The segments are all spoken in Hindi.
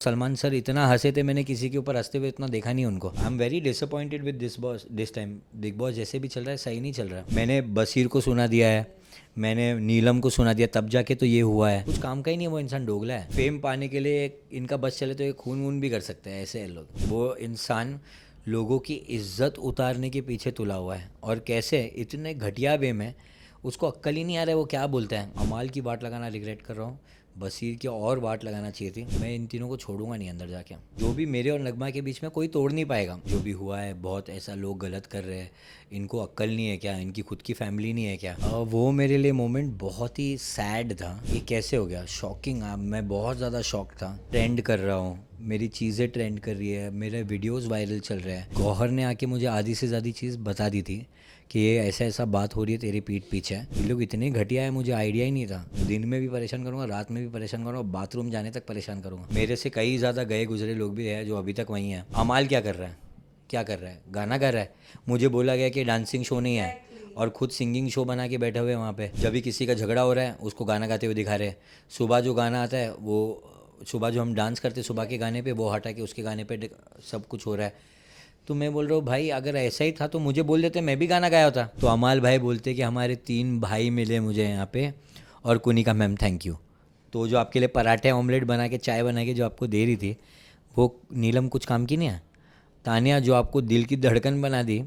सलमान सर इतना हंसे थे, मैंने किसी के ऊपर हंसते हुए इतना देखा नहीं उनको। I am very disappointed with this boss this time. Big boss जैसे भी चल रहा है सही नहीं चल रहा। मैंने बशीर को सुना दिया है, मैंने नीलम को सुना दिया, तब जाके तो ये हुआ है। कुछ काम का ही नहीं है, वो इंसान दोगला है। फेम पाने के लिए इनका बस चले तो ये खून वून भी कर सकते हैं, ऐसे हैं लोग। वो इंसान लोगों की इज्जत उतारने के पीछे तुला हुआ है, और कैसे इतने घटिया वे में उसको अक्ल ही नहीं आ रहा है वो क्या बोलता है। अमाल की बात लगाना रिग्रेट कर रहा हूँ, बसीर की और बात लगाना चाहिए थी। मैं इन तीनों को छोड़ूंगा नहीं अंदर जाके। जो भी मेरे और नगमा के बीच में कोई तोड़ नहीं पाएगा। जो भी हुआ है बहुत ऐसा लोग गलत कर रहे हैं, इनको अक्ल नहीं है क्या, इनकी खुद की फैमिली नहीं है क्या। वो मेरे लिए मोमेंट बहुत ही सैड था। ये कैसे हो गया, शॉकिंग। मैं बहुत ज़्यादा शॉक था। ट्रेंड कर रहा हूँ, मेरी चीज़ें ट्रेंड कर रही है, मेरे वीडियोस वायरल चल रहे हैं। गौहर ने आके मुझे आधी से ज़्यादा चीज़ बता दी थी कि ये ऐसा ऐसा बात हो रही है तेरी पीठ पीछे। ये लोग इतने घटिया है, मुझे आइडिया ही नहीं था। दिन में भी परेशान करूँगा, रात में भी परेशान करूँगा, बाथरूम जाने तक परेशान करूँगा। मेरे से कई ज़्यादा गए गुजरे लोग भी हैं जो अभी तक वहीं हैं। अमाल क्या कर रहा है, क्या कर रहा है, गाना गा रहा है। मुझे बोला गया कि डांसिंग शो नहीं है, और खुद सिंगिंग शो बना के बैठे हुए हैं वहाँ पे। जब भी किसी का झगड़ा हो रहा है उसको गाना गाते हुए दिखा रहे हैं। सुबह जो गाना आता है वो, सुबह जो हम डांस करते सुबह के गाने पे, वो हटा के उसके गाने पे सब कुछ हो रहा है। तो मैं बोल रहा हूँ भाई अगर ऐसा ही था तो मुझे बोल देते, मैं भी गाना गाया होता। तो अमाल भाई बोलते कि हमारे 3 भाई मिले मुझे यहाँ पे, और कुनिका मैम थैंक यू। तो जो आपके लिए पराठे ऑमलेट बना के चाय बना के जो आपको दे रही थी, वो नीलम कुछ काम की नहीं है। तानिया जो आपको दिल की धड़कन बना दी,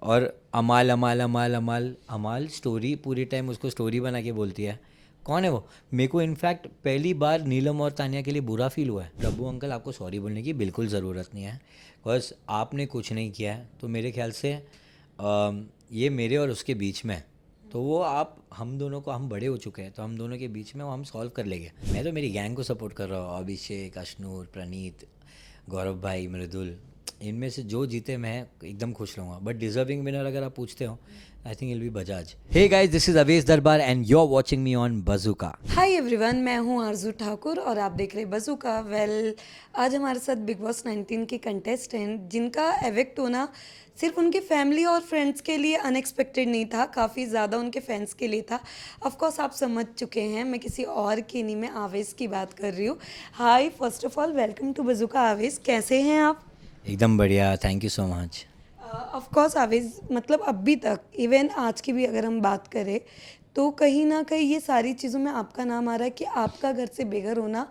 और अमाल अमाल अमाल अमाल अमाल स्टोरी पूरी टाइम उसको स्टोरी बना के बोलती है। कौन है वो? मेरे को इनफैक्ट पहली बार नीलम और तानिया के लिए बुरा फील हुआ है। प्रभु अंकल आपको सॉरी बोलने की बिल्कुल ज़रूरत नहीं है, बस आपने कुछ नहीं किया है। तो मेरे ख्याल से ये मेरे और उसके बीच में है। तो वो आप हम दोनों को, हम बड़े हो चुके हैं तो हम दोनों के बीच में वो हम सॉल्व कर लेंगे। मैं तो मेरी गैंग को सपोर्ट कर रहा हूँ, अभिषेक, अश्नूर, प्रणीत, गौरव भाई, मृदुल। इनमें से जो जीते मैं एकदम खुश रहूँगा। बट डिजर्विंग विनर अगर आप पूछते हो, I think I'll be Bajaj. Hey guys, this is Awez Darbar and you are watching me on Bazooka. Hi everyone, मैं हूं आरजू ठाकुर और आप देख रहे हैं बज़ुका। आज हमारे साथ बिग बॉस 19 के कंटेस्टेंट जिनका एविक्ट होना सिर्फ उनके फैमिली और फ्रेंड्स के लिए अनएक्सपेक्टेड नहीं था, काफ़ी ज़्यादा उनके फैंस के लिए था। ऑफ कोर्स आप समझ चुके हैं, मैं किसी और की नहीं, मैं आवेश की बात कर रही हूँ। Hi, first of all welcome to Bazooka. Awez, कैसे हैं आप? एकदम बढ़िया, thank you so much. Of course Awez, मतलब अभी तक इवन आज की भी अगर हम बात करें तो कहीं ना कहीं ये सारी चीज़ों में आपका नाम आ रहा है कि आपका घर से बेघर होना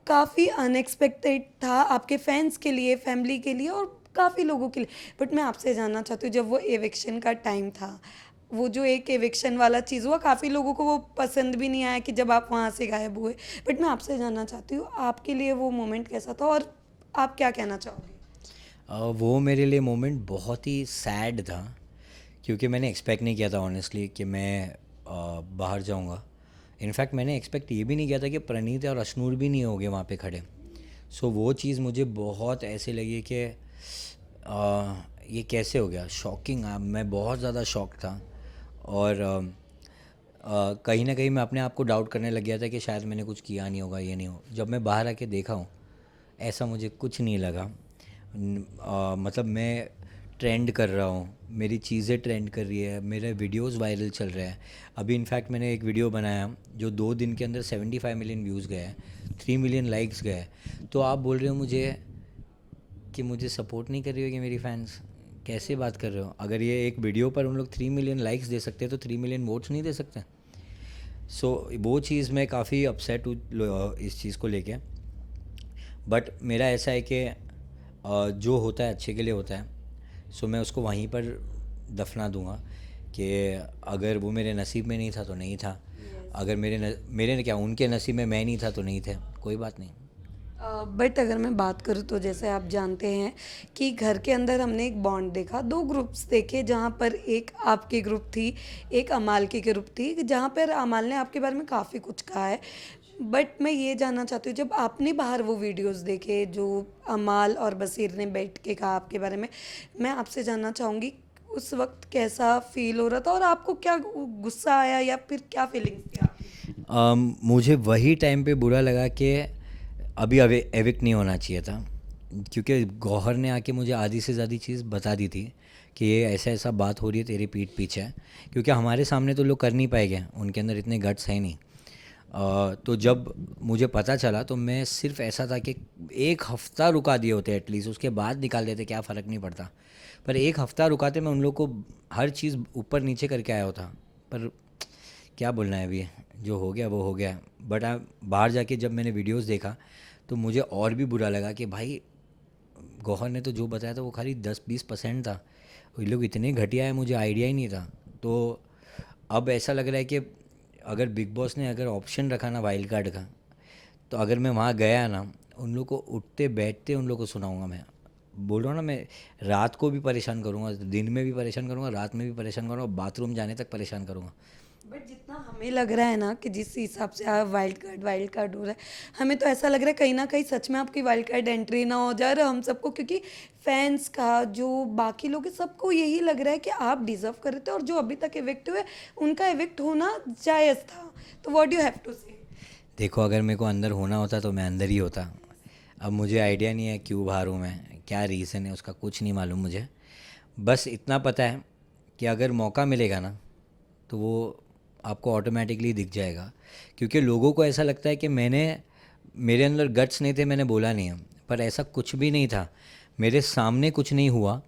काफ़ी अनएक्सपेक्टेड था आपके फैंस के लिए, फैमिली के लिए और काफ़ी लोगों के लिए। बट मैं आपसे जानना चाहती हूँ, जब वो एविक्शन का टाइम था, वो जो एक एविक्शन वाला चीज़ हुआ, काफ़ी लोगों को वो पसंद भी नहीं आया कि जब आप वहाँ से गायब हुए। बट मैं आपसे जानना चाहती हूँ आपके लिए वो मोमेंट कैसा था और आप क्या कहना चाहोगे? वो मेरे लिए मोमेंट बहुत ही सैड था, क्योंकि मैंने एक्सपेक्ट नहीं किया था ऑनेस्टली कि मैं बाहर जाऊंगा। इनफैक्ट मैंने एक्सपेक्ट ये भी नहीं किया था कि प्रणीत और अशनूर भी नहीं होंगे वहाँ पे खड़े। सो वो चीज़ मुझे बहुत ऐसे लगी कि ये कैसे हो गया, शॉकिंग। मैं बहुत ज़्यादा शॉक था, और कहीं ना कहीं मैं अपने आप को डाउट करने लग गया था कि शायद मैंने कुछ किया नहीं होगा, ये नहीं हो। जब मैं बाहर आके देखा हूँ, ऐसा मुझे कुछ नहीं लगा। मतलब मैं ट्रेंड कर रहा हूँ, मेरी चीज़ें ट्रेंड कर रही है, मेरे वीडियोस वायरल चल रहे हैं। अभी इनफैक्ट मैंने एक वीडियो बनाया जो 2 दिन के अंदर 75 मिलियन व्यूज़ गए हैं, 3 मिलियन लाइक्स गए। तो आप बोल रहे हो मुझे कि मुझे सपोर्ट नहीं कर रही होगी मेरी फैंस? कैसे बात कर रहे हो? अगर ये एक वीडियो पर उन लोग 3 मिलियन लाइक्स दे सकते हैं तो 3 मिलियन वोट्स नहीं दे सकते? सो वो चीज़ मैं काफ़ी अपसेट हूँ इस चीज़ को लेके। बट मेरा ऐसा है कि जो होता है अच्छे के लिए होता है। सो मैं उसको वहीं पर दफना दूंगा कि अगर वो मेरे नसीब में नहीं था तो नहीं था। अगर मेरे क्या, उनके नसीब में मैं नहीं था तो नहीं थे, कोई बात नहीं। बट अगर मैं बात करूँ तो जैसे आप जानते हैं कि घर के अंदर हमने एक बॉन्ड देखा, दो ग्रुप्स देखे, जहाँ पर एक आपकी ग्रुप थी, एक अमाल की ग्रुप थी, जहाँ पर अमाल ने आपके बारे में काफ़ी कुछ कहा है। बट मैं ये जानना चाहती हूँ, जब आपने बाहर वो वीडियोस देखे जो अमाल और बसीर ने बैठ के कहा आपके बारे में, मैं आपसे जानना चाहूँगी उस वक्त कैसा फील हो रहा था और आपको क्या गुस्सा आया या फिर क्या फीलिंग्स थी आपकी? मुझे वही टाइम पे बुरा लगा कि अभी एविक्ट नहीं होना चाहिए था, क्योंकि गौहर ने आके मुझे आधी से ज़्यादा चीज़ बता दी थी कि ये ऐसा ऐसा बात हो रही है तेरी पीठ पीछे। क्योंकि हमारे सामने तो लोग कर नहीं पाएंगे, उनके अंदर इतने गट्स है नहीं। तो जब मुझे पता चला तो मैं सिर्फ ऐसा था कि एक हफ़्ता रुका दिए होते एटलीस्ट, उसके बाद निकाल देते, क्या फ़र्क नहीं पड़ता। पर एक हफ़्ता रुकाते, मैं उन लोग को हर चीज़ ऊपर नीचे करके आया होता। पर क्या बोलना है, अभी जो हो गया वो हो गया। बट बाहर जाके जब मैंने वीडियोस देखा तो मुझे और भी बुरा लगा कि भाई गौहर ने तो जो बताया था वो खाली 10-20% था, ये लोग इतने घटिया है, मुझे आइडिया ही नहीं था। तो अब ऐसा लग रहा है कि अगर बिग बॉस ने अगर ऑप्शन रखा ना वाइल्ड कार्ड का, तो अगर मैं वहाँ गया ना, उन लोग को उठते बैठते उन लोग को सुनाऊंगा। मैं बोल रहा हूँ ना, मैं रात को भी परेशान करूँगा, दिन में भी परेशान करूँगा, रात में भी परेशान करूँगा, बाथरूम जाने तक परेशान करूँगा। बट जितना हमें लग रहा है ना कि जिस हिसाब से आप वाइल्ड कार्ड हो रहा है, हमें तो ऐसा लग रहा है कहीं ना कहीं सच में आपकी वाइल्ड कार्ड एंट्री ना हो जाए। और हम सबको, क्योंकि फैंस का जो बाकी लोग हैं, सबको यही लग रहा है कि आप डिजर्व कर रहे थे, और जो अभी तक इविक्ट हुए उनका इविक्ट होना जायज़ था। तो what you have to say? देखो, अगर मेरे को अंदर होना होता तो मैं अंदर ही होता। अब मुझे आइडिया नहीं है क्यों बाहर हूँ मैं, क्या रीज़न है उसका कुछ नहीं मालूम मुझे। बस इतना पता है कि अगर मौका मिलेगा ना तो वो आपको ऑटोमेटिकली दिख जाएगा। क्योंकि लोगों को ऐसा लगता है कि मेरे अंदर गट्स नहीं थे, मैंने बोला नहीं है। पर ऐसा कुछ भी नहीं था। मेरे सामने कुछ नहीं हुआ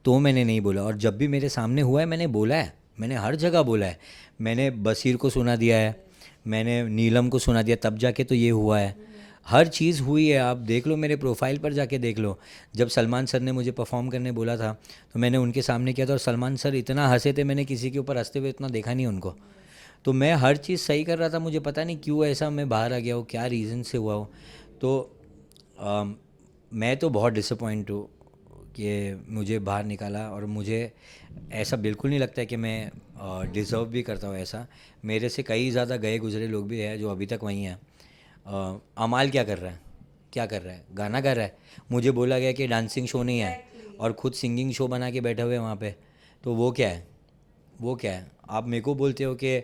तो मैंने नहीं बोला, और जब भी मेरे सामने हुआ है मैंने बोला है, मैंने हर जगह बोला है। मैंने बशीर को सुना दिया है, मैंने नीलम को सुना दिया, तब जाके तो ये हुआ है। हर चीज़ हुई है, आप देख लो, मेरे प्रोफाइल पर जाके देख लो। जब सलमान सर ने मुझे परफॉर्म करने बोला था तो मैंने उनके सामने किया था, और सलमान सर इतना हंसे थे, मैंने किसी के ऊपर हंसते हुए इतना देखा नहीं उनको। तो मैं हर चीज़ सही कर रहा था, मुझे पता नहीं क्यों ऐसा मैं बाहर आ गया हूँ, क्या रीज़न से हुआ हो। तो मैं तो बहुत डिसअपॉइंट हूँ कि मुझे बाहर निकाला, और मुझे ऐसा बिल्कुल नहीं लगता है कि मैं डिज़र्व भी करता हूँ ऐसा। मेरे से कई ज़्यादा गए गुजरे लोग भी हैं जो अभी तक वहीं हैं। अमाल क्या कर रहा है, क्या कर रहा है, गाना गा रहा है। मुझे बोला गया कि डांसिंग शो नहीं है, और खुद सिंगिंग शो बना के बैठे हुए हैं वहाँ पे। तो वो क्या है, वो क्या है? आप मेरे को बोलते हो कि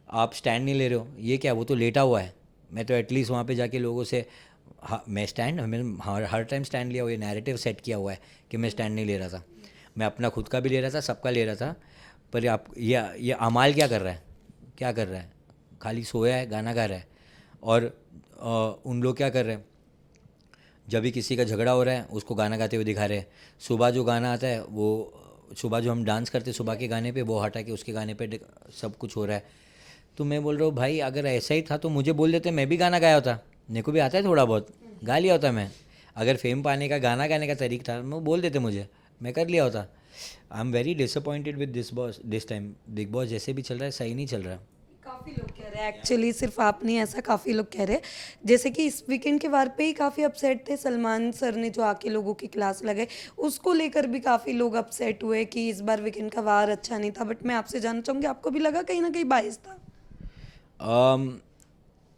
आप स्टैंड नहीं ले रहे हो, ये क्या, वो तो लेटा हुआ है। मैं तो एटलीस्ट वहाँ पे जाके लोगों से, हाँ मैं स्टैंड, मैंने हर टाइम स्टैंड लिया हुआ, ये नैरेटिव सेट किया हुआ है कि मैं स्टैंड नहीं ले रहा था। मैं अपना खुद का भी ले रहा था, सबका ले रहा था। पर आप ये अमाल क्या कर रहा है, क्या कर रहा है? खाली सोया है, गाना गा रहा है। और उन लोग क्या कर रहे हैं, जब भी किसी का झगड़ा हो रहा है उसको गाना गाते हुए दिखा रहे हैं। सुबह जो गाना आता है, वो सुबह जो हम डांस करते हैं सुबह के गाने पे, वो हटा के उसके गाने पे सब कुछ हो रहा है। तो मैं बोल रहा हूँ भाई, अगर ऐसा ही था तो मुझे बोल देते, मैं भी गाना गाया होता। मेरे को भी आता है थोड़ा बहुत, गा लिया होता मैं। अगर फेम पाने का गाना गाने का तरीका था, मैं बोल देते मुझे, मैं कर लिया होता। I am very disappointed with this time. Big boss जैसे भी चल रहा है सही नहीं चल रहा। काफ़ी लोग कह रहे हैं एक्चुअली, सिर्फ आप नहीं, ऐसा काफ़ी लोग कह रहे हैं। जैसे कि इस वीकेंड के वार पे ही काफ़ी अपसेट थे सलमान सर ने, जो आके लोगों की क्लास लगाई, उसको लेकर भी काफ़ी लोग अपसेट हुए कि इस बार वीकेंड का वार अच्छा नहीं था। बट मैं आपसे जानना चाहूँगी, आपको भी लगा कहीं ना कहीं बायस था?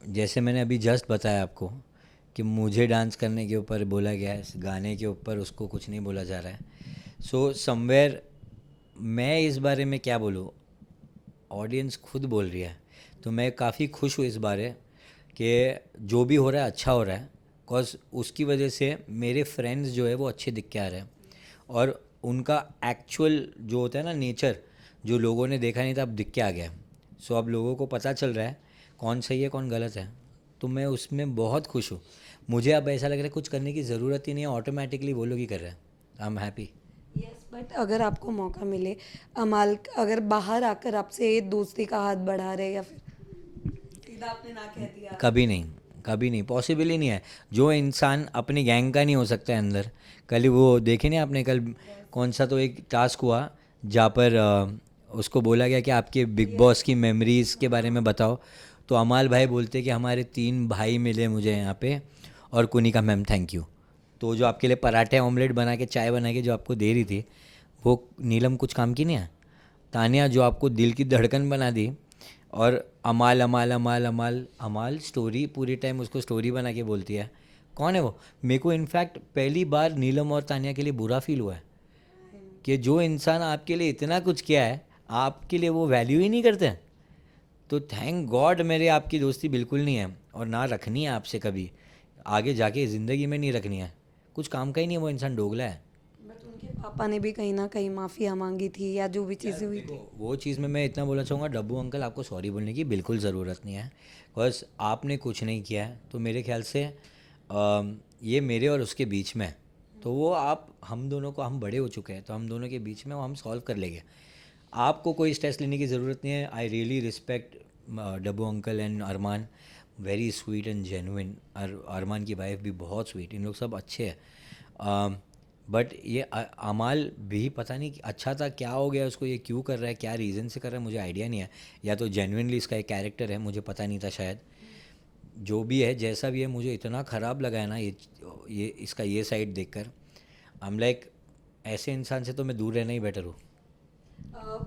जैसे मैंने अभी जस्ट बताया आपको कि मुझे डांस करने के ऊपर बोला गया है, गाने के ऊपर उसको कुछ नहीं बोला जा रहा है। सो समवेयर मैं इस बारे में क्या बोलूँ, ऑडियंस खुद बोल रही है। तो मैं काफ़ी खुश हूँ इस बारे कि जो भी हो रहा है अच्छा हो रहा है। बिकॉज उसकी वजह से मेरे फ्रेंड्स जो है वो अच्छे दिख के आ रहे हैं, और उनका एक्चुअल जो होता है ना नेचर, जो लोगों ने देखा नहीं था, अब दिख के आ गया है। सो अब लोगों को पता चल रहा है कौन सही है कौन गलत है। तो मैं उसमें बहुत खुश हूँ। मुझे अब ऐसा लग रहा है कुछ करने की ज़रूरत ही नहीं है, ऑटोमेटिकली वो लोग ही कर रहे हैं। I am happy. Yes, but अगर आपको मौका मिले, अमाल अगर बाहर आकर आपसे दोस्ती का हाथ बढ़ा रहे, या फिर सीधा आपने ना कह दिया? कभी नहीं, कभी नहीं, पॉसिबल ही नहीं है। जो इंसान अपनी गैंग का नहीं हो सकता है अंदर। कल ही वो देखे नहीं आपने, कल कौन सा तो एक टास्क हुआ जहाँ पर उसको बोला गया कि आपके बिग बॉस की मेमोरीज़ के बारे में बताओ। तो अमाल भाई बोलते कि हमारे 3 भाई मिले मुझे यहाँ पे, और कुनिका मैम थैंक यू। तो जो आपके लिए पराठे ऑमलेट बना के, चाय बना के जो आपको दे रही थी, वो नीलम कुछ काम की नहीं है। तानिया जो आपको दिल की धड़कन बना दी, और अमाल अमाल अमाल अमाल अमाल स्टोरी पूरी टाइम उसको स्टोरी बना के बोलती है। कौन है वो? मेरे को इनफैक्ट पहली बार नीलम और तानिया के लिए बुरा फील हुआ है कि जो इंसान आपके लिए इतना कुछ किया है, आपके लिए वो वैल्यू ही नहीं करते हैं। तो थैंक गॉड मेरे आपकी दोस्ती बिल्कुल नहीं है, और ना रखनी है आपसे कभी आगे जाके ज़िंदगी में नहीं रखनी है। कुछ काम का ही नहीं है, वो इंसान डोगला है। बट उनके पापा ने भी कहीं ना कहीं माफ़िया मांगी थी या जो भी चीज़ें हुई थी। देखो, वो चीज़ में मैं इतना बोलना चाहूँगा, डब्बू अंकल आपको सॉरी बोलने की बिल्कुल ज़रूरत नहीं है। बस आपने कुछ नहीं किया है, तो मेरे ख्याल से ये मेरे और उसके बीच में है। तो वो आप हम दोनों को, हम बड़े हो चुके हैं, तो हम दोनों के बीच में वो हम सॉल्व कर लेंगे। आपको कोई स्ट्रेस लेने की ज़रूरत नहीं है। I really respect Dabboo uncle and Armaan, very sweet and genuine. Armaan की वाइफ भी बहुत स्वीट, इन लोग सब अच्छे हैं। बट ये अमाल भी पता नहीं अच्छा था, क्या हो गया उसको, ये क्यों कर रहा है, क्या रीज़न से कर रहा है, मुझे आइडिया नहीं है। या तो जेन्युइनली इसका एक कैरेक्टर है, मुझे पता नहीं था शायद। जो भी है, जैसा भी है, मुझे इतना ख़राब लगा है ना ये इसका ये साइड देखकर। आई एम लाइक, ऐसे इंसान से तो मैं दूर रहना ही बेटर हूँ।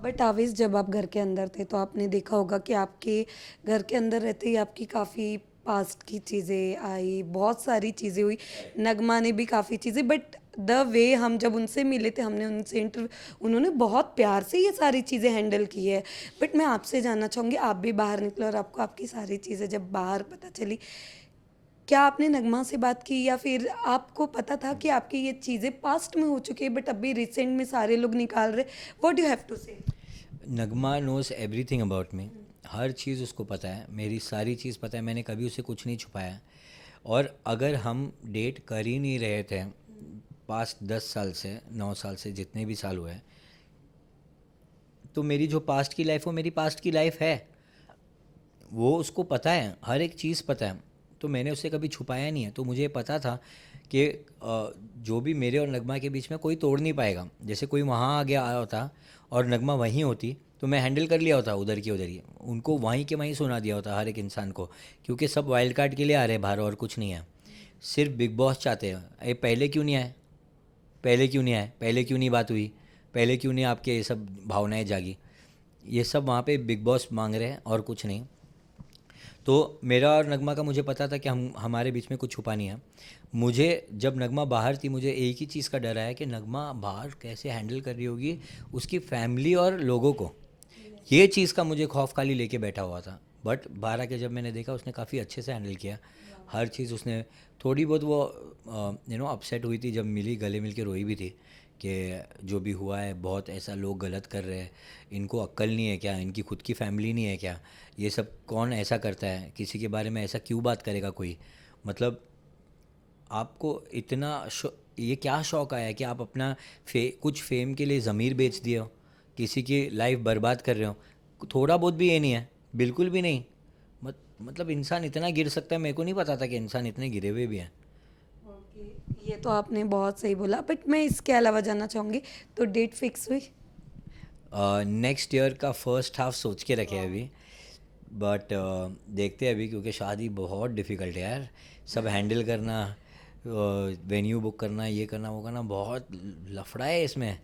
बट आवेश, जब आप घर के अंदर थे तो आपने देखा होगा कि आपके घर के अंदर रहते ही आपकी काफ़ी पास्ट की चीज़ें आई, बहुत सारी चीज़ें हुई, नगमा ने भी काफ़ी चीज़ें, बट द वे हम जब उनसे मिले थे, हमने उनसे इंटरव्यू, उन्होंने बहुत प्यार से ये सारी चीज़ें हैंडल की है। बट मैं आपसे जानना चाहूँगी, आप भी बाहर निकले और आपको आपकी सारी चीज़ें जब बाहर पता चली, क्या आपने नगमा से बात की या फिर आपको पता था कि आपकी ये चीज़ें पास्ट में हो चुकी है बट अभी रिसेंट में सारे लोग निकाल रहे? व्हाट यू हैव टू से? नगमा नोज़ एवरीथिंग अबाउट मी। हर चीज़ उसको पता है, मेरी सारी चीज़ पता है, मैंने कभी उसे कुछ नहीं छुपाया। और अगर हम डेट कर ही नहीं रहे थे पास्ट 10 साल से, 9 साल से, जितने भी साल हुए हैं, तो मेरी जो पास्ट की लाइफ, वो मेरी पास्ट की लाइफ है। वो उसको पता है, हर एक चीज़ पता है। तो मैंने उससे कभी छुपाया नहीं है। तो मुझे पता था कि जो भी मेरे और नगमा के बीच में कोई तोड़ नहीं पाएगा। जैसे कोई वहाँ आ गया आया होता और नगमा वहीं होती, तो मैं हैंडल कर लिया होता उधर की उधर ही, उनको वहीं के वहीं सुना दिया होता हर एक इंसान को। क्योंकि सब वाइल्ड कार्ड के लिए आ रहे हैं बाहर, और कुछ नहीं है। सिर्फ बिग बॉस चाहते हैं। ये पहले क्यों नहीं आए, पहले क्यों नहीं आए, पहले क्यों नहीं बात हुई, पहले क्यों नहीं आपके ये सब भावनाएं जागी, ये सब वहाँ पे बिग बॉस मांग रहे हैं और कुछ नहीं। तो मेरा और नगमा का मुझे पता था कि हम हमारे बीच में कुछ छुपा नहीं है। मुझे जब नगमा बाहर थी, मुझे एक ही चीज़ का डर है कि नगमा बाहर कैसे हैंडल कर रही होगी उसकी फैमिली और लोगों को। ये चीज़ का मुझे खौफ खाली लेके बैठा हुआ था। बट बाहर आके जब मैंने देखा, उसने काफ़ी अच्छे से हैंडल किया हर चीज़। उसने थोड़ी बहुत वो अपसेट हुई थी, जब मिली गले मिल के रोई भी थी कि जो भी हुआ है, बहुत ऐसा लोग गलत कर रहे हैं, इनको अक्ल नहीं है क्या, इनकी खुद की फैमिली नहीं है क्या, ये सब कौन ऐसा करता है, किसी के बारे में ऐसा क्यों बात करेगा कोई। मतलब आपको इतना ये क्या शौक आया कि आप अपना कुछ फेम के लिए ज़मीर बेच दिए हो, किसी की लाइफ बर्बाद कर रहे हो। थोड़ा बहुत भी ये नहीं है, बिल्कुल भी नहीं। मतलब इंसान इतना गिर सकता है, मेरे को नहीं पता था कि इंसान इतने गिरे हुए भी हैं। ओके, ये तो आपने बहुत सही बोला, बट मैं इसके अलावा जानना चाहूँगी, तो डेट फिक्स हुई? नेक्स्ट ईयर का फर्स्ट हाफ सोच के रखे हैं अभी। बट देखते हैं अभी, क्योंकि शादी बहुत डिफ़िकल्ट है यार। सब हैंडल करना, वेन्यू बुक करना, ये करना वो करना, बहुत लफड़ा है इसमें।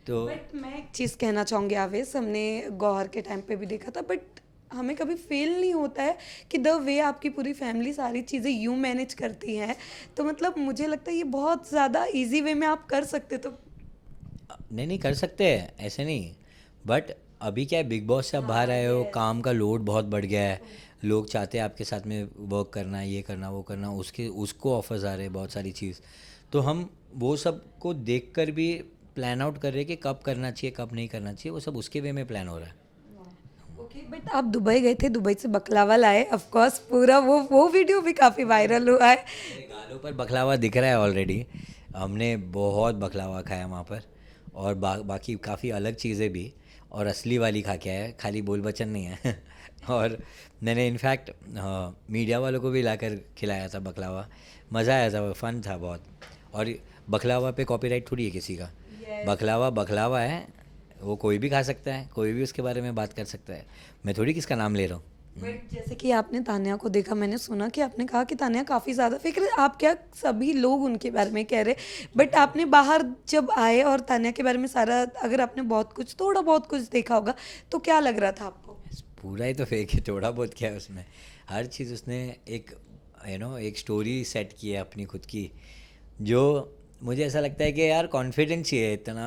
तो बट मैं एक चीज़ कहना चाहूँगी आवेश, हमने गौहर के टाइम पे भी देखा था, बट हमें कभी फील नहीं होता है कि द वे आपकी पूरी फैमिली सारी चीज़ें यूँ मैनेज करती है, तो मतलब मुझे लगता है ये बहुत ज़्यादा इजी वे में आप कर सकते, तो नहीं नहीं कर सकते हैं, ऐसे नहीं। बट अभी क्या है, बिग बॉस से आप बाहर आए हो, काम का लोड बहुत बढ़ गया है। लोग चाहते हैं आपके साथ में वर्क करना, ये करना वो करना, उसको ऑफर्स आ रहे हैं बहुत सारी चीज़। तो हम वो सब को देख कर भी प्लान आउट कर रहे हैं कि कब करना चाहिए, कब नहीं करना चाहिए, वो सब उसके वे में प्लान हो रहा है। ओके। बट आप दुबई गए थे, दुबई से बकलावा लाए, ऑफ कोर्स पूरा वो वीडियो भी काफ़ी वायरल हुआ है। मेरे गालों पर बकलावा दिख रहा है ऑलरेडी। हमने बहुत बकलावा खाया वहाँ पर, और बाकी काफ़ी अलग चीज़ें भी, और असली वाली खा के आया, खाली बोल बचन नहीं है। और मैंने इनफैक्ट मीडिया वालों को भी लाकर खिलाया था बकलावा। मज़ा आया था, फ़न था बहुत। और बकलावा पे कॉपीराइट थोड़ी है किसी का। बकलावा बकलावा है, वो कोई भी खा सकता है, कोई भी उसके बारे में बात कर सकता है। मैं थोड़ी किसका नाम ले रहा हूँ। बट जैसे कि आपने तान्या को देखा, मैंने सुना कि आपने कहा कि तान्या काफ़ी ज़्यादा फिक्र, आप क्या सभी लोग उनके बारे में कह रहे, बट आपने बाहर जब आए और तान्या के बारे में सारा, अगर आपने बहुत कुछ थोड़ा बहुत कुछ देखा होगा, तो क्या लग रहा था आपको? पूरा ही तो फेक है, थोड़ा बहुत क्या है उसमें। हर चीज़ उसने एक एक स्टोरी सेट की है अपनी खुद की, जो मुझे ऐसा लगता है कि यार कॉन्फिडेंस चाहिए इतना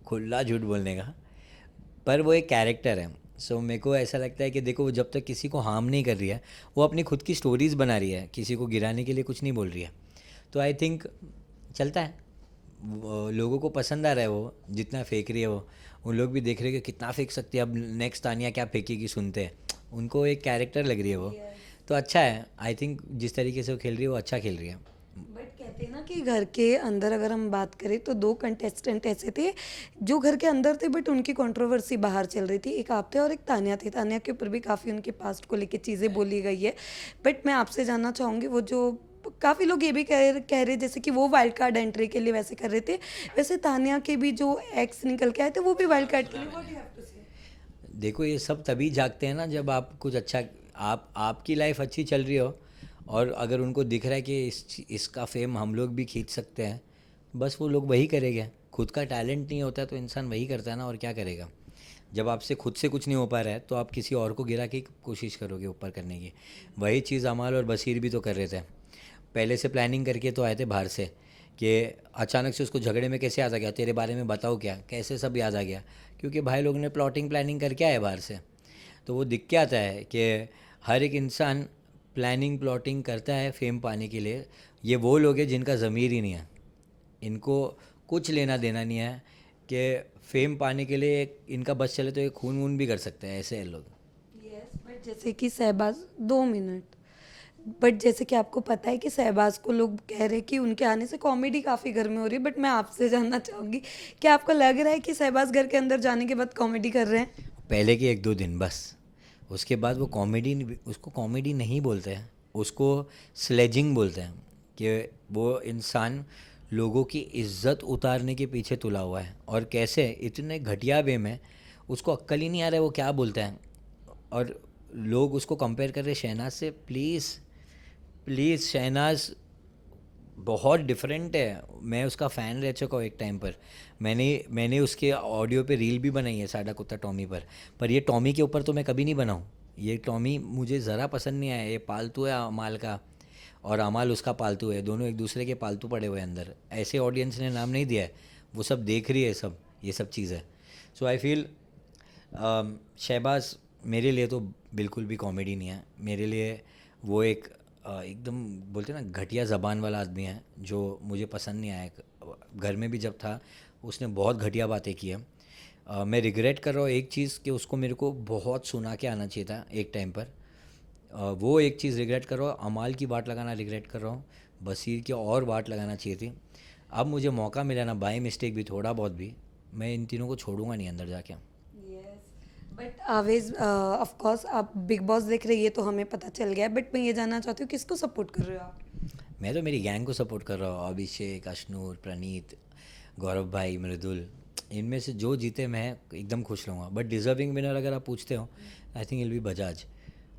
खुला झूठ बोलने का। पर वो एक कैरेक्टर है। सो मेरे को ऐसा लगता है कि देखो, वो जब तक किसी को हार्म नहीं कर रही है, वो अपनी खुद की स्टोरीज़ बना रही है, किसी को गिराने के लिए कुछ नहीं बोल रही है। तो आई थिंक चलता है, लोगों को पसंद आ रहा है वो जितना फेंक रही है वो, उन लोग भी देख रहे हैं कि कितना फेंक सकती है, अब नेक्स्ट तानिया क्या फेंकेगी सुनते हैं, उनको एक कैरेक्टर लग रही है वो। तो अच्छा है, आई थिंक जिस तरीके से वो खेल रही है वो अच्छा खेल रही है। बट कहते हैं ना कि घर के अंदर अगर हम बात करें तो दो कंटेस्टेंट ऐसे थे जो घर के अंदर थे बट उनकी कंट्रोवर्सी बाहर चल रही थी, एक आप थे और एक तान्या थी। तान्या के ऊपर भी काफ़ी उनके पास्ट को लेके चीज़ें बोली गई है। बट मैं आपसे जानना चाहूँगी, वो जो काफ़ी लोग ये भी कह रहे जैसे कि वो वाइल्ड कार्ड एंट्री के लिए वैसे कर रहे थे, वैसे तान्या के भी जो एक्स निकल के आए थे वो भी वाइल्ड कार्ड के लिए। What do you have to say? देखो ये सब तभी जागते हैं ना जब आप कुछ अच्छा, आपकी लाइफ अच्छी चल रही हो और अगर उनको दिख रहा है कि इसका फेम हम लोग भी खींच सकते हैं, बस वो लोग वही करेंगे। खुद का टैलेंट नहीं होता तो इंसान वही करता है ना, और क्या करेगा। जब आपसे खुद से कुछ नहीं हो पा रहा है तो आप किसी और को गिरा के कोशिश करोगे ऊपर करने की। वही चीज़ अमाल और बसीर भी तो कर रहे थे, पहले से प्लानिंग करके तो आए थे बाहर से, कि अचानक से उसको झगड़े में कैसे याद आ गया तेरे बारे में बताओ क्या, कैसे सब याद आ गया, क्योंकि भाई लोग ने प्लॉटिंग प्लानिंग करके आए बाहर से। तो वो दिख के आता है कि हर एक इंसान प्लानिंग प्लॉटिंग करता है फेम पाने के लिए। ये वो लोग हैं जिनका ज़मीर ही नहीं है, इनको कुछ लेना देना नहीं है कि फेम पाने के लिए इनका बस चले तो ये खून वून भी कर सकते हैं, ऐसे हैं लोग। यस, बट जैसे कि शहबाज, 2 मिनट, बट जैसे कि आपको पता है कि शहबाज को लोग कह रहे हैं कि उनके आने से कॉमेडी काफ़ी घर में हो रही है, बट मैं आपसे जानना चाहूँगी कि आपको लग रहा है कि शहबाज घर के अंदर जाने के बाद कॉमेडी कर रहे हैं? पहले के 1-2 दिन बस, उसके बाद वो कॉमेडी, उसको कॉमेडी नहीं बोलते हैं, उसको स्लेजिंग बोलते हैं, कि वो इंसान लोगों की इज्जत उतारने के पीछे तुला हुआ है। और कैसे इतने घटिया वे में, उसको अक्ल ही नहीं आ रहा है वो क्या बोलता है। और लोग उसको कंपेयर कर रहे हैं शहनाज से। प्लीज़ प्लीज़, शहनाज बहुत डिफरेंट है। मैं उसका फ़ैन रह चुका हूँ एक टाइम पर। मैंने मैंने उसके ऑडियो पे रील भी बनाई है साडा कुत्ता टॉमी पर ये टॉमी के ऊपर तो मैं कभी नहीं बनाऊँ। ये टॉमी मुझे ज़रा पसंद नहीं आया। ये पालतू है अमाल का, और अमाल उसका पालतू है, दोनों एक दूसरे के पालतू पड़े हुए हैं अंदर। ऐसे ऑडियंस ने नाम नहीं दिया है, वो सब देख रही है सब, ये सब चीज़ें। सो आई फील शहबाज मेरे लिए तो बिल्कुल भी कॉमेडी नहीं है। मेरे लिए वो एक एकदम बोलते हैं ना घटिया ज़बान वाला आदमी है, जो मुझे पसंद नहीं आया। घर में भी जब था उसने बहुत घटिया बातें की है। मैं रिग्रेट कर रहा हूँ एक चीज़, कि उसको मेरे को बहुत सुना के आना चाहिए था एक टाइम पर। वो एक चीज़ रिग्रेट कर रहा हूँ। अमाल की बात लगाना रिग्रेट कर रहा हूँ। बसीर की और बात लगाना चाहिए थी। अब मुझे मौका मिला ना, बाय मिस्टेक भी थोड़ा बहुत भी, मैं इन तीनों को छोड़ूंगा नहीं अंदर जाके। बट आवेज, ऑफ कोर्स आप बिग बॉस देख रही है तो हमें पता चल गया, बट मैं ये जानना चाहती हूँ किसको सपोर्ट कर रहे हो आप? मैं तो मेरी गैंग को सपोर्ट कर रहा हूँ, अभिषेक, अश्नूर, प्रणीत, गौरव भाई, मृदुल। इनमें से जो जीते मैं एकदम खुश रहूँगा। बट डिज़र्विंग विनर अगर आप पूछते हो, I think I'll be Bajaj.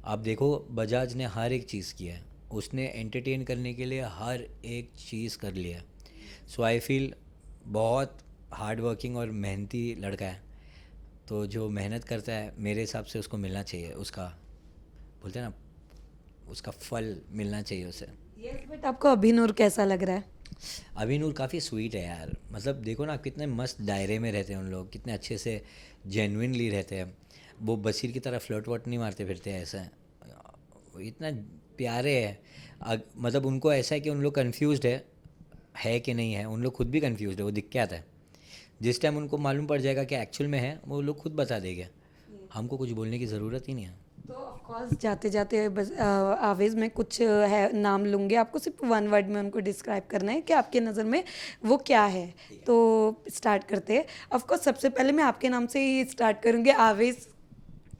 आप देखो बजाज ने हर एक चीज़ किया है, उसने एंटरटेन करने के लिए हर एक चीज़ कर लिया। सो आई फील बहुत हार्ड वर्किंग और मेहनती लड़का है। तो जो मेहनत करता है मेरे हिसाब से उसको मिलना चाहिए, उसका बोलते हैं ना, उसका फल मिलना चाहिए उसे। यस, बट आपको अभिनूर कैसा लग रहा है? अभिनूर काफ़ी स्वीट है यार। मतलब देखो ना कितने मस्त दायरे में रहते हैं उन लोग, कितने अच्छे से जेन्युइनली रहते हैं। वो बशीर की तरह फ्लर्ट वर्ट नहीं मारते फिरते हैं, ऐसा वो इतना प्यारे है। मतलब उनको ऐसा है कि उन लोग कन्फ्यूज़ड है कि नहीं है, उन लोग खुद भी कन्फ्यूज़ड है, वो दिख के आता है। जिस टाइम उनको मालूम पड़ जाएगा कि एक्चुअल में है, वो लोग खुद बता देंगे। हमको कुछ बोलने की ज़रूरत ही नहीं है। तो ऑफ कोर्स जाते जाते बस आवेज में कुछ है नाम लूँगी, आपको सिर्फ 1 वर्ड में उनको डिस्क्राइब करना है कि आपके नज़र में वो क्या है। तो स्टार्ट करते हैं। ऑफ कोर्स सबसे पहले मैं आपके नाम से ही स्टार्ट करूँगी। Awez.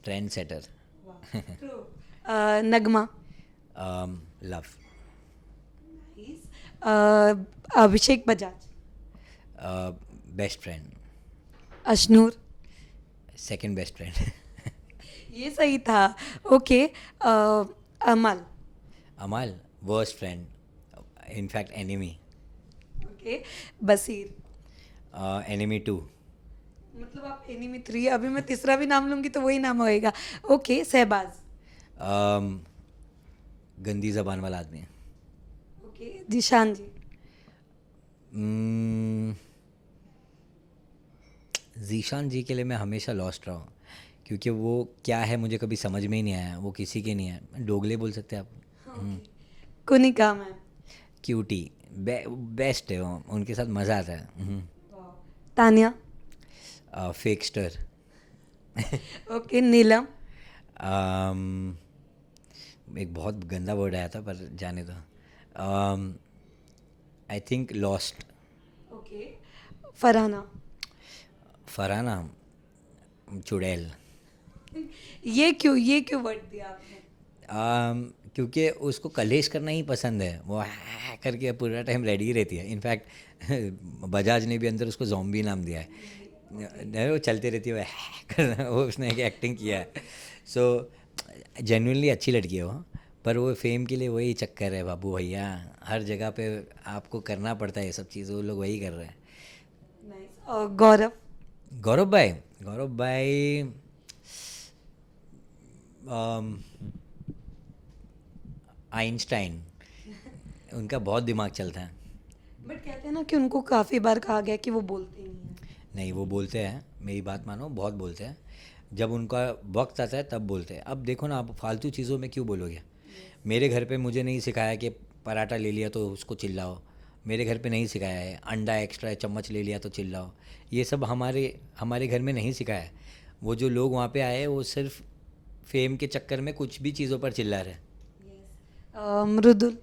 Trend setter. Nagma. Love. Abhishek Bajaj. Best friend. Ashnoor. Second best friend. ये सही था। Okay. Amaal. Amaal worst friend, in fact enemy. Okay. Baseer. Enemy 2। मतलब आप एनिमी 3, अभी मैं तीसरा भी नाम लूँगी तो वही नाम होएगा। ओके। शहबाज। गंदी ज़बान वाला आदमी है। ओके। जिशान जी। जीशान जी के लिए मैं हमेशा लॉस्ट रहा हूँ, क्योंकि वो क्या है मुझे कभी समझ में ही नहीं आया। वो किसी के नहीं है, डोगले बोल सकते हैं आप। कुनिका मैम। क्यूटी, बेस्ट है वो, उनके साथ मज़ा आता है। तानिया। फेकस्टर। ओके, नीलम। एक बहुत गंदा वर्ड आया था पर जाने दो। I think lost. Okay, Farhana. Farhana चुड़ैल। ये क्यों वर्ड दिया आपने? क्योंकि उसको कलेश करना ही पसंद है, वो करके पूरा टाइम रेडी ही रहती है। इनफैक्ट बजाज ने भी अंदर उसको जॉम्बी नाम दिया है। नहीं, वो चलते रहती है, वो करना, वो उसने एक एक्टिंग किया है। सो जेन्युइनली अच्छी लड़की है वो, पर वो फेम के लिए वही चक्कर है बाबू भैया, हर जगह पे आपको करना पड़ता है ये सब चीज़, वो लोग वही कर रहे हैं। नाइस। और गौरव। गौरव भाई आइंस्टाइन, उनका बहुत दिमाग चलता है। बट कहते हैं ना कि उनको काफ़ी बार कहा गया कि वो बोलते नहीं हैं। नहीं, वो बोलते हैं, मेरी बात मानो, बहुत बोलते हैं। जब उनका वक्त आता है तब बोलते हैं। अब देखो ना, आप फालतू चीज़ों में क्यों बोलोगे? मेरे घर पे मुझे नहीं सिखाया कि पराठा ले लिया तो उसको चिल्लाओ। मेरे घर पे नहीं सिखाया है अंडा एक्स्ट्रा चम्मच ले लिया तो चिल्लाओ। ये सब हमारे हमारे घर में नहीं सिखाया है। वो जो लोग वहाँ पे आए वो सिर्फ फेम के चक्कर में कुछ भी चीज़ों पर चिल्ला रहे हैं। मृदुल।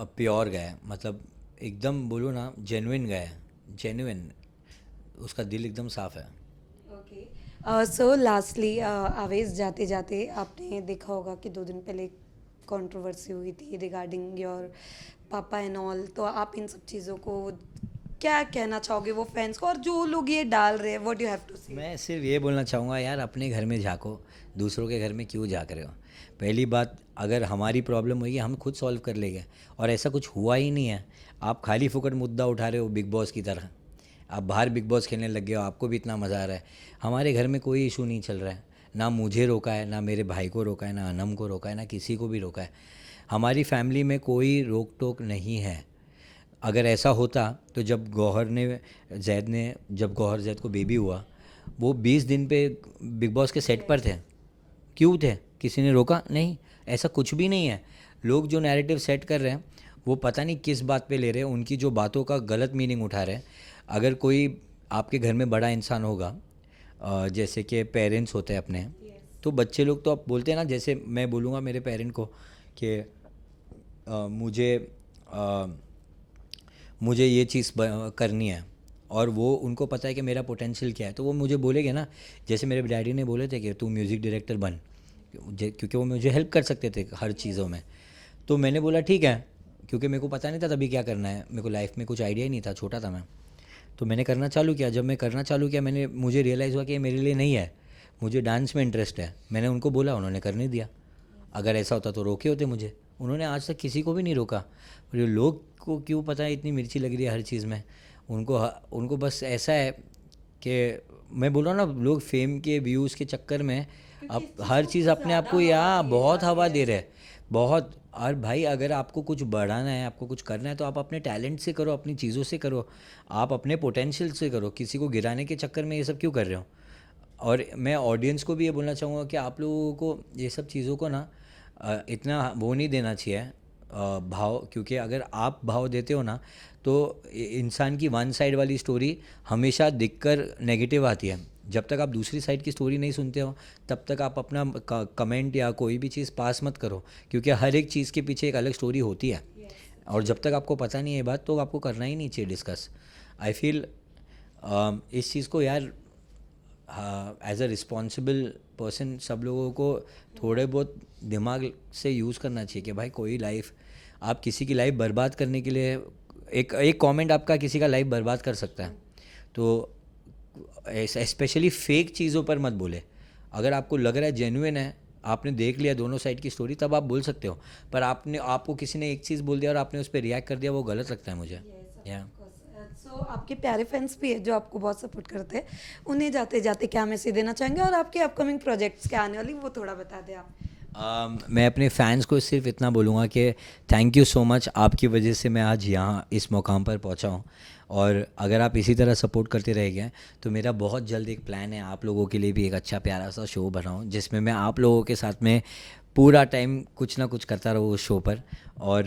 प्योर गया, मतलब एकदम बोलो ना, जेन्युइन गया, जेन्युइन, उसका दिल एकदम साफ है। ओके, सो लास्टली आवेश, जाते जाते आपने देखा होगा कि 2 दिन पहले कंट्रोवर्सी हुई थी रिगार्डिंग योर पापा एंड ऑल, तो आप इन सब चीज़ों को क्या कहना चाहोगे वो फैंस को, और जो लोग ये डाल रहे हैं, व्हाट यू हैव टू से? मैं सिर्फ ये बोलना चाहूँगा यार, अपने घर में झांको, दूसरों के घर में क्यों झांक रहे हो? पहली बात, अगर हमारी प्रॉब्लम हुई है हम खुद सॉल्व कर लेंगे, और ऐसा कुछ हुआ ही नहीं है। आप खाली फुकट मुद्दा उठा रहे हो बिग बॉस की तरह। आप बाहर बिग बॉस खेलने लग गए हो, आपको भी इतना मज़ा आ रहा है। हमारे घर में कोई इशू नहीं चल रहा है, ना मुझे रोका है, ना मेरे भाई को रोका है, ना अनम को रोका है, ना किसी को भी रोका है। हमारी फैमिली में कोई रोक टोक नहीं है। अगर ऐसा होता तो जब गौहर जैद को बेबी हुआ, वो 20 दिन पे बिग बॉस के सेट पर थे। क्यों थे? किसी ने रोका नहीं? ऐसा कुछ भी नहीं है। लोग जो नैरेटिव सेट कर रहे हैं वो पता नहीं किस बात पे ले रहे हैं, उनकी जो बातों का गलत मीनिंग उठा रहे हैं। अगर कोई आपके घर में बड़ा इंसान होगा, जैसे कि पेरेंट्स होते हैं अपने, तो बच्चे लोग तो आप बोलते हैं ना, जैसे मैं बोलूँगा मेरे पेरेंट को कि मुझे ये चीज़ करनी है, और वो उनको पता है कि मेरा पोटेंशियल क्या है, तो वो मुझे बोलेंगे ना। जैसे मेरे डैडी ने बोले थे कि तू म्यूज़िक डायरेक्टर बन, क्योंकि वो मुझे हेल्प कर सकते थे हर चीज़ों में। तो मैंने बोला ठीक है, क्योंकि मेरे को पता नहीं था तभी क्या करना है, मेरे को लाइफ में कुछ आइडिया ही नहीं था, छोटा था मैं। तो मैंने करना चालू किया। जब मैं करना चालू किया, मुझे रियलाइज़ हुआ कि ये मेरे लिए नहीं है, मुझे डांस में इंटरेस्ट है। मैंने उनको बोला, उन्होंने करने दिया। अगर ऐसा होता तो रोके होते मुझे, उन्होंने आज तक किसी को भी नहीं रोका। और ये लोग को क्यों पता है इतनी मिर्ची लग रही है हर चीज़ में, उनको बस ऐसा है कि मैं बोल रहा हूँ ना, लोग फेम के व्यूज़ के चक्कर में अब हर चीज़ अपने आप को यहाँ बहुत हवा दे रहे हैं, बहुत। और भाई, अगर आपको कुछ बढ़ाना है, आपको कुछ करना है, तो आप अपने टैलेंट से करो, अपनी चीज़ों से करो, आप अपने पोटेंशियल से करो। किसी को गिराने के चक्कर में ये सब क्यों कर रहे हो? और मैं ऑडियंस को भी ये बोलना चाहूँगा कि आप लोगों को ये सब चीज़ों को ना इतना वो नहीं देना चाहिए, भाव। क्योंकि अगर आप भाव देते हो ना, तो इंसान की वन साइड वाली स्टोरी हमेशा दिखकर नेगेटिव आती है। जब तक आप दूसरी साइड की स्टोरी नहीं सुनते हो, तब तक आप अपना कमेंट या कोई भी चीज़ पास मत करो, क्योंकि हर एक चीज़ के पीछे एक अलग स्टोरी होती है। और जब तक आपको पता नहीं है ये बात, तो आपको करना ही नहीं चाहिए डिस्कस। आई फील इस चीज़ को यार, एज अ रिस्पॉन्सिबल पर्सन, सब लोगों को थोड़े बहुत दिमाग से यूज़ करना चाहिए कि भाई, कोई लाइफ, आप किसी की लाइफ बर्बाद करने के लिए, एक कमेंट आपका किसी का लाइफ बर्बाद कर सकता है। तो स्पेशली फेक चीज़ों पर मत बोले। अगर आपको लग रहा है जेन्युइन है, आपने देख लिया दोनों साइड की स्टोरी, तब आप बोल सकते हो। पर आपको किसी ने एक चीज़ बोल दिया और आपने उस पर रिएक्ट कर दिया, वो गलत लगता है मुझे। या सो आपके प्यारे फैंस भी है जो आपको बहुत सपोर्ट करते हैं, उन्हें जाते जाते क्या मैसेज देना चाहेंगे, और आपके अपकमिंग प्रोजेक्ट्स क्या आने वाली, वो थोड़ा बता दें आप। मैं अपने फैंस को सिर्फ इतना बोलूँगा कि थैंक यू सो मच। आपकी वजह से मैं आज यहाँ इस मुकाम पर पहुँचा हूँ, और अगर आप इसी तरह सपोर्ट करते रह गए, तो मेरा बहुत जल्द एक प्लान है आप लोगों के लिए भी एक अच्छा प्यारा सा शो बनाऊँ, जिसमें मैं आप लोगों के साथ में पूरा टाइम कुछ ना कुछ करता रहूँ उस शो पर। और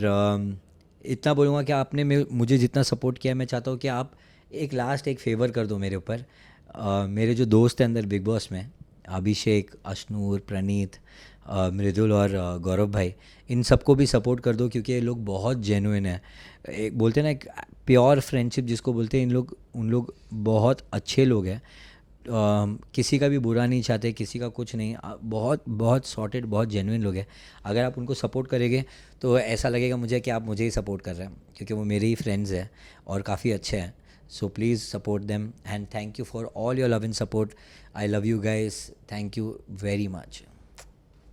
इतना बोलूँगा कि आपने मुझे जितना सपोर्ट किया, मैं चाहता हूँ कि आप एक फेवर कर दो मेरे ऊपर। मेरे जो दोस्त हैं अंदर बिग बॉस में, अभिषेक, अशनूर, प्रणीत, मृदुल और गौरव भाई, इन सबको भी सपोर्ट कर दो, क्योंकि ये लोग बहुत जेन्युइन है। एक बोलते हैं ना, एक प्योर फ्रेंडशिप जिसको बोलते हैं, उन लोग बहुत अच्छे लोग हैं। किसी का भी बुरा नहीं चाहते, किसी का कुछ नहीं, बहुत बहुत सॉर्टेड, बहुत जेन्युइन लोग हैं। अगर आप उनको सपोर्ट करेंगे तो ऐसा लगेगा मुझे कि आप मुझे ही सपोर्ट कर रहे हैं, क्योंकि वो मेरे ही फ्रेंड्स हैं और काफ़ी अच्छे हैं। So please support them and thank you for all your love and support. I love you guys, thank you very much.